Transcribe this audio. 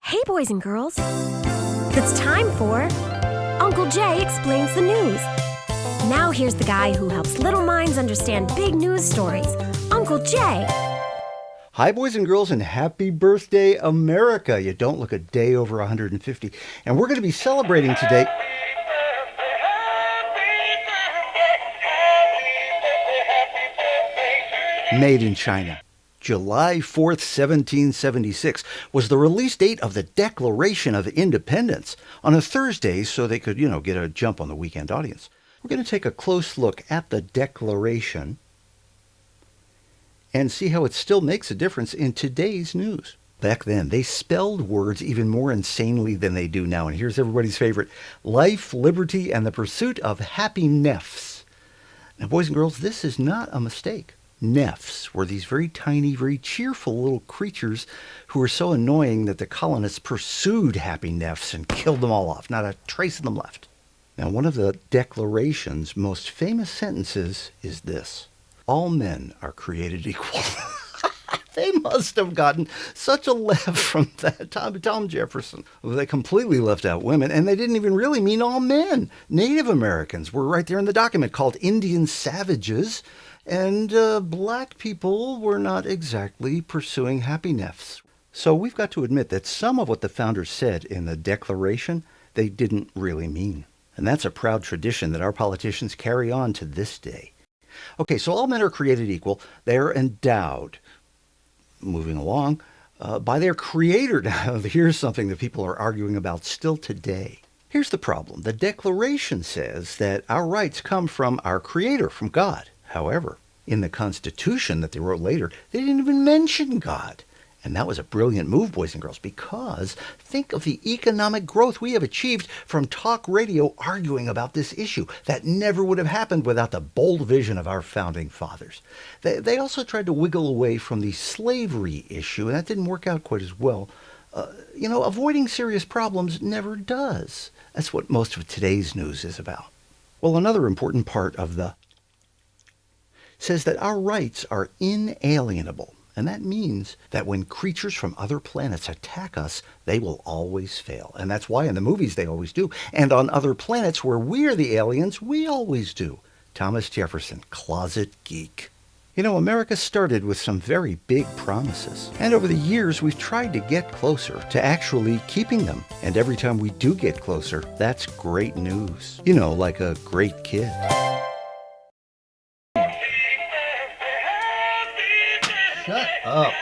Hey, boys and girls. It's time for Uncle Jay Explains the News. Now here's the guy who helps little minds understand big news stories, Uncle Jay. Hi, boys and girls, and happy birthday, America. You don't look a day over 150. And we're going to be celebrating today. Made in China. July 4th, 1776 was the release date of the Declaration of Independence on a Thursday so they could, get a jump on the weekend audience. We're going to take a close look at the Declaration and see how it still makes a difference in today's news. Back then, they spelled words even more insanely than they do now. And here's everybody's favorite: life, liberty, and the pursuit of happiness. Now, boys and girls, this is not a mistake. Neffs were these very tiny, very cheerful little creatures who were so annoying that the colonists pursued happy neffs and killed them all off. Not a trace of them left. Now, one of the Declaration's most famous sentences is this: all men are created equal. They must have gotten such a laugh from that. Tom Jefferson. They completely left out women, and they didn't even really mean all men. Native Americans were right there in the document called Indian savages, and black people were not exactly pursuing happiness. So we've got to admit that some of what the founders said in the Declaration, they didn't really mean. And that's a proud tradition that our politicians carry on to this day. Okay, so all men are created equal. They're endowed, moving along, by their creator. Now, here's something that people are arguing about still today. Here's the problem. The Declaration says that our rights come from our creator, from God. However, in the Constitution that they wrote later, they didn't even mention God. And that was a brilliant move, boys and girls, because think of the economic growth we have achieved from talk radio arguing about this issue. That never would have happened without the bold vision of our founding fathers. They also tried to wiggle away from the slavery issue, and that didn't work out quite as well. Avoiding serious problems never does. That's what most of today's news is about. Well, another important part of the says that our rights are inalienable. And that means that when creatures from other planets attack us, they will always fail. And that's why in the movies they always do. And on other planets where we're the aliens, we always do. Thomas Jefferson, closet geek. America started with some very big promises. And over the years, we've tried to get closer to actually keeping them. And every time we do get closer, that's great news. Like a great kid. Shut up.